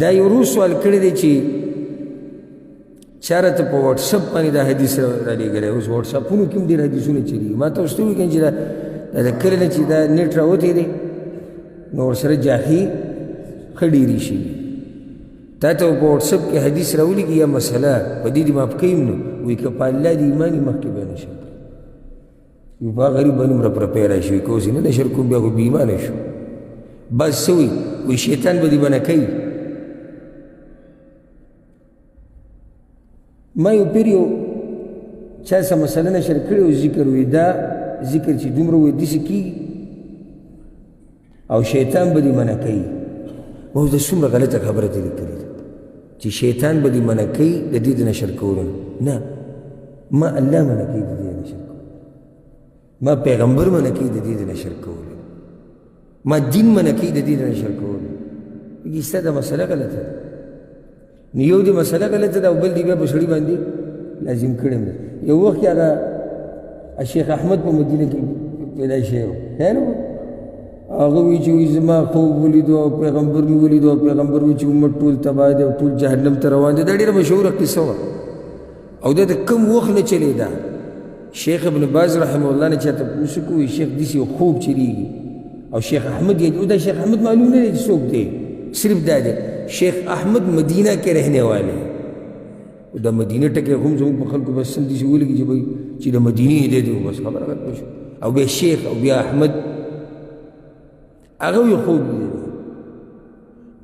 دا یو روز سوال کړی دی چې چا راته په واټسپ باندې دا حدیث رالیږلی اوس واټساپونو کې هم ډېر حدیثونه چلېږي ما ته اوس ته ووایي چې دا د کله نه چې دا نیټ راوتی دی نو ورسره جاهي ښه ډېرې شوي تا ته په واټسپ کې حدیث راولیږي یا مسله په دې دې ماف کوي نو وایي که په الله د ایمان یې مخکې به نشم وایي په غریب باندې هم راپره پیدا شوي که اوس یې نه نشر کوم بیا خو بې ایمانه شو بس څه وایي وایي شیطان به دې بنه کوي ما یو پیر یو چا څه مسله نشر کړې او ذکر وایي دا ذکر چې دومره وایي داسې کېږي او شیطان به دې منع کوي ما اوس د څومره غلطه خبره ترې کړې ده چې شیطان به دې منع کوي د دې د نشر کولو نه ما الله منع کوي د دې د نشر کولو ما پیغمبر منع کوي د دې د نشر کولو ما دین منع کوي د دې د نشر کولو وایي ستا دا مسله غلطه ده نو یو دې مسله غلطه ده او بل دې بیا په سړي باندې لازم کړی ده یو وخت کې هغه شیخ احمد په مدینه کې پیدا شوی و هغه وایي چې وایي زما خوب ولیدو او پیغمبر مې ولیدو او پیغمبر وایي چې امت ټول تباه دی او ټول جهنم ته روان دی دا ډېره مشهوره قصه وه او دا د کوم وخت نه چلېده شیخ ابن باز رحمه الله نه چاته پوښتنه کوي شیخ داسې یو خوب چلیږي او شیخ احمد یې دا شیخ احمد معلوم نه دی چې څوک دی صرف دا دی شیخ احمد مدینہ کے رہنے والے دا مدینہ ټکی هم زموږ په خلکو بس سم داسې ولګي چې بھائی چې د مدینې دی دی بس خبره ختمه شو او بیا شیخ او بیا احمد هغه یې خوب لیدلی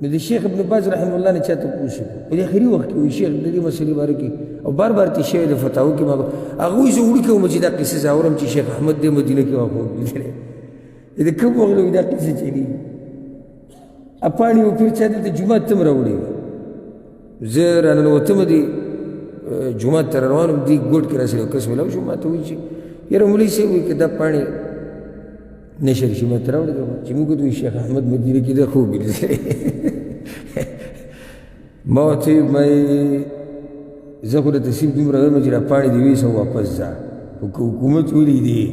نو د شیخ ابن باز رحمه الله نه چاته پوښتنه په دې اخري وخت کې وایي شیخ د دې مسلې باره کې او بار بار تېر شوی د فتاوو کې ما هغه وایي زه وړوکی وم چې دا قصه زه اورم چې شیخ احمد دې مدینه کې ما خوب لیدلی د کوم وخت نه دا قصه چلېږي اپاڼې و پیر چا دلته جومات ته م راوړی زه راننوتمه دې جومات ته روان وم دې ګوټ کې راسره یو کس میلاو شو ما ته وایي چې یاره مولوي صاحب وایي که دا پاڼې نشر شي ما ته راوړې چې موږ ورته وایي شیخ احمد مدینه کې ده خوب لیدلی ما ورته وایي زه خو د تصیب دومره یم چې دا پاڼې دې ویسه واپس ځه خو که حکومت ولیدې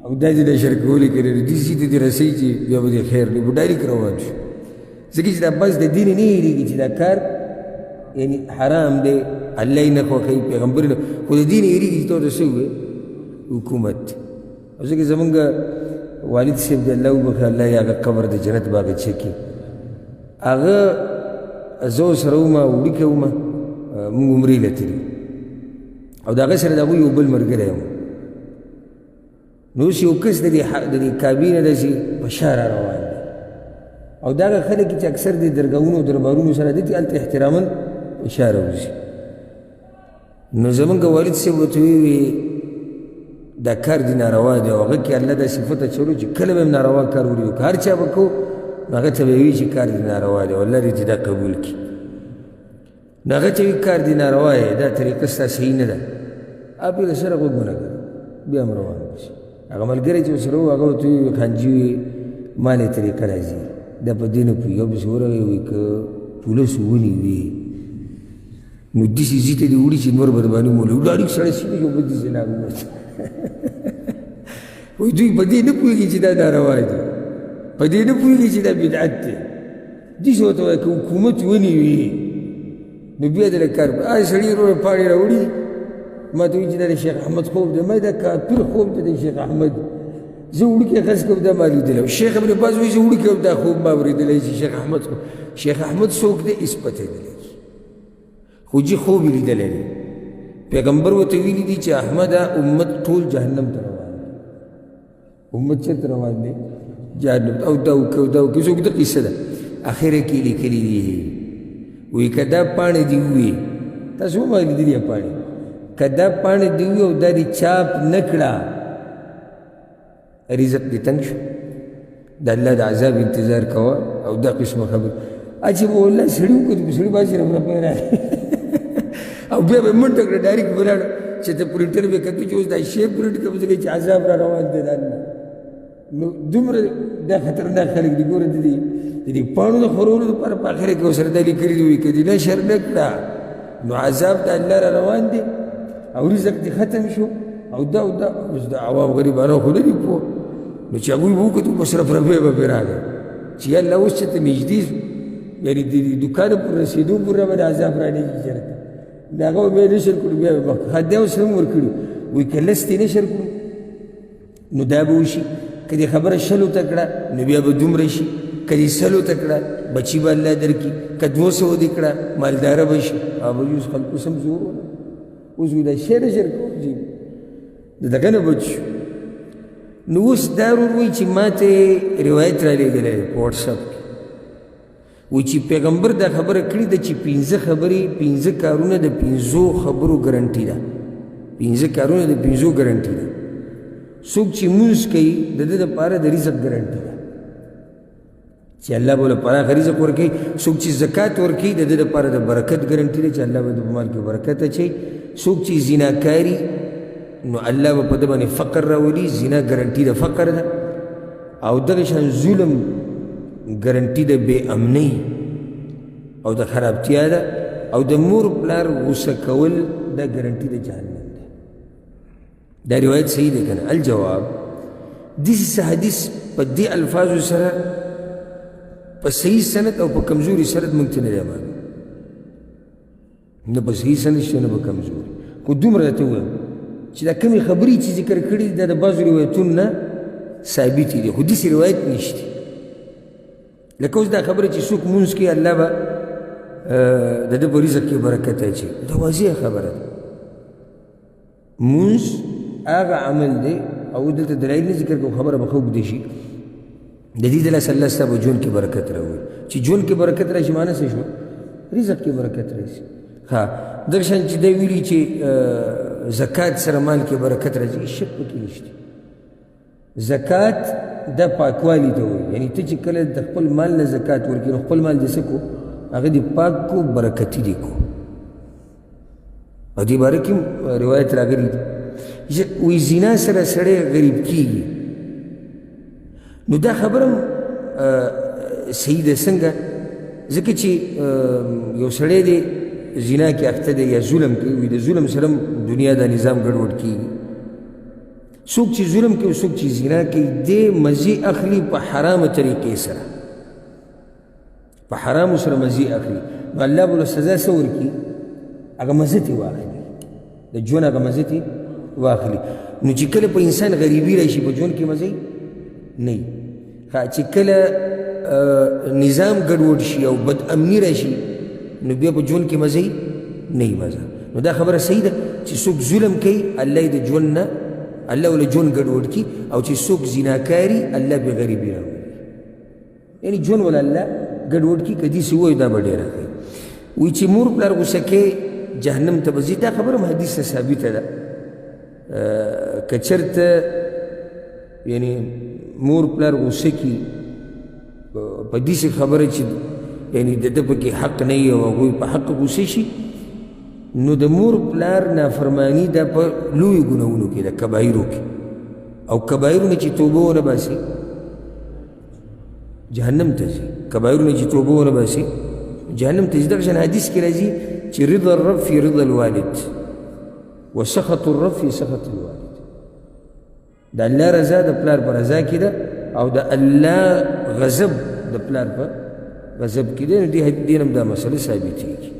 او دا چې نشر کولی کړی نو داسې ته دې رسوي چې بیا به دې خیر نه به ډایرک روان شو ځکه چې دا بس د دین نه هېرېږي چې دا کار یعنی حرام دی الله یې نه خوښوي پیغمبر نه خو د دین هېرېږي چې تا ورته څه ووایې حکومت او ځکه زمونږ والد صاحب دی الله وبخښي الله یې هغه قبر د جنت باغچه کې هغه زه ورسره ومه وړوکی ومه مونږ عمرې له تللي او د هغه سره د هغوی یو بل ملګری یم نو اوس یو کس د دې کعبې نه داسې په شا را روان دی او دا هغه خلک چې اکثر د درګاهونو او دربارونو سره دي هلته احتراما په شا راوځي نو زمونږ والد صاحب ورته ویې دا کار دې ناروا دی او هغه کې الله دا صفت اچولو چې کله به هم ناروا کار ولیدو که هر چا به کوو نو هغه ته به وایي چې کار دې ناروا دی او الله دې دا قبول کړي نو هغه ته وایي کار دې ناروا دی دا طریقه ستا صحیح نه ده آپ یې له سره غوږ ونه کړه بیا هم روان شي هغه ملګری چې ورسره و هغه ورته وایي خانجي وایي ما له طریقه راځي دا په دې نه پوهېږي او پسې ورغی وایي که پولیسو ونیوي نو داسې ځي ته دې وړي چې نور به د باندې ومولي ډاډیک سړی سیده یو به داسې لاړ ووت وایي دوی په دې نه پوهېږي چې دا ناروا دي په دې نه پوهېږي چې دا بدعت دی داسې ورته وایي که حکومت ونیوي نو بیا دله کار سړي وروره پاڼې راوړي ما ته وایي چې دا د شیخ احمد خوب دی ما دا کافر خوب دی د شیخ احمد زه وړوکی خس کوم دا ما لیدلی شیخ ابن باز وایي زه وړوکی وم دا خوب ما اورېدلی چې شیخ احمد څوک دی هېڅ پته یې نه لري خو جي خوب یې لیدلی دی پیغمبر ورته ویلي دي چې احمده امت ټول جهنم ته روان دی امت چېرته روان دی جهنم ته او دا وکړه او دا وکړه څوک د قصه ده اخره کې لیکلي دي وایي که دا پاڼې دې ووي تاسو هم لیدلي پاڼې که دا پاڼې دې ووي او دا دې چاپ نه کړه رزق دې تنګ شو د الله د عذاب انتظار کوه او دا قسمه خبر چې به والله سړي وکړو په سړي باندې ربره پیرا او بیا به منډه کړه ډایرکټ به لاړ چې ته پرنټر به کتو چې اوس دا شی پرنټ کوم ځکه چې عذاب را روان دی د الله نو دومره دا خطرناک خلک دي ګوره د دې پاڼو د خورولو لپاره په اخره کې ورسره دا لیکلي دي وایي که دې نشر نه کړه نو عذاب د الله را روان دی او رزق دې ختم شو او دا اوس د عوام غریبانو خو نه دي پوه نو چې هغوی به وکتو مصرف رفع به پرې راغی چې الله اوس چې ته نږدې یعنی د دوکانه پر رسېدو پورې به د عذاب رانیږي چېرته د هغه به یې نشر کړو بیا به خدای اوس هم ورکړو وایي که لس دې نشر کړو نو دا به وشي که دې خبره شلو ته کړه نو بیا به دومره شي که دې سلو ته کړه بچي به الله درکړي که 200 دې کړه مالداره به شي هغه به اوس خلکو سم زور وله اوس وایي دا شی نشر کوم جي د دغه نه بچ شو نو اوس دا ورور وایي چې ما ته روایت را لېږلی دی په وټساپ کې وایي چې پیغمبر دا خبره کړې ده چې 15 خبرې 15 کارونه د 15 خبرو ګرنټي ده 15 کارونه د 15 ګرنټي ده څوک چې مونځ کوي د ده دپاره د رزق ګرنټي ده چې الله به له پراخه رزق ورکوي څوک چې زکات ورکوي د ده دپاره د برکت ګرنټي ده چې الله به د په مال کې برکت اچوي څوک چې زناکاري نو الله به په ده باندې فقر راولي زنا ګرنټي د فقر ده او دغه شان ظلم ګرنټي د بې امنۍ او د خرابتیا ده او د مور پلار غوسه کول دا ګرنټي د جهنم ده دا روایت صحیح دی که نه الجواب داسې حدیث په دې الفاظو سره په صحیح سند او په کمزوري سند موږ ته نه دی معلوم نه په صحیح سند شته نه په کمزوري خو دومره درته ووایم چې دا کمې خبرې چې ذکر کړي دا د بعضو روایتونو نه ثابتې دي خو داسې روایت نشته لکه اوس دا خبره چې څوک مونځ کوي الله به د ده په رزق کې برکت اچوي دا واضحه خبره ده مونځ هغه عمل دی او دلته دلایل نه ذکر کوو خبره به ښه اوږده شي د دې دلاسه الله ستا به ژوند کې برکت راوړي چې ژوند کې برکت راشي معنی څه شو رزق کې برکت راشي ها دغه شان چې دی ویلي چې زکات سره مال کې برکت راځي شک پکې نشته زکات د پاکوالي ته وایي یعنی ته چې کله د خپل مال نه زکات ورکړي نو خپل مال دې څه کو هغه دې پاک کو برکتي دې کو او دې باره کې روایت راغلي دي وایي زنا سره سړی غریب کېږي نو دا خبره هم صحیح ده څنګه ځکه چې یو سړی دی زنا کې اخته دی یا ظلم کوي وایي د ظلم سره هم دنیا دا نظام ګډوډ کېږي څوک چې ظلم کوي څوک چې زنا کوي دې مزې اخلي په حرامه طریقې سره په حرامو سره مزې اخلي نو الله به له سزا څه ورکړي هغه مزه ترې واخلي د ژوند هغه مزه ترې واخلي نو چې کله په انسان غریبي راشي په ژوند کې مزه نه وي چې کله نظام ګډوډ شي او بد امني راشي نو بیا په ژوند کې مزه نه وي مزه نو دا خبره صحیح ده چې څوک ظلم کوي الله یې د ژوند نه الله ول ژوند ګډوډ کړي او چې څوک زناکاري الله به غریبي راوړي یعنی ژوند ول الله ګډوډ کړي که داسې ووایي دا به ډېره ښه وایي چې مور پلار غوسه کوي جهنم ته به ځي دا خبره هم حدیث ثابته ده که چېرته یعنی مور پلار غوسه کړي په داسې خبره چې یعنی د ده پکې حق نه وي او هغوی په حق غوسه شي نو د مور پلار نافرمانی دا په لویو ګناهونو کې ده کبایرو کې او کبایرونه چې توبه ونه باسي جهنم ته ځي کبایرونه چې توبه ونه باسي جهنم ته ځي دغه شان حدیث کې راځي چې رضا الرب فی رضا الوالد وسخط الرب فی سخط الوالد د الله رضا د پلار په رضا کې ده او د الله غضب د پلار په غضب کې ده نو دې هم دا مسله ثابتېږي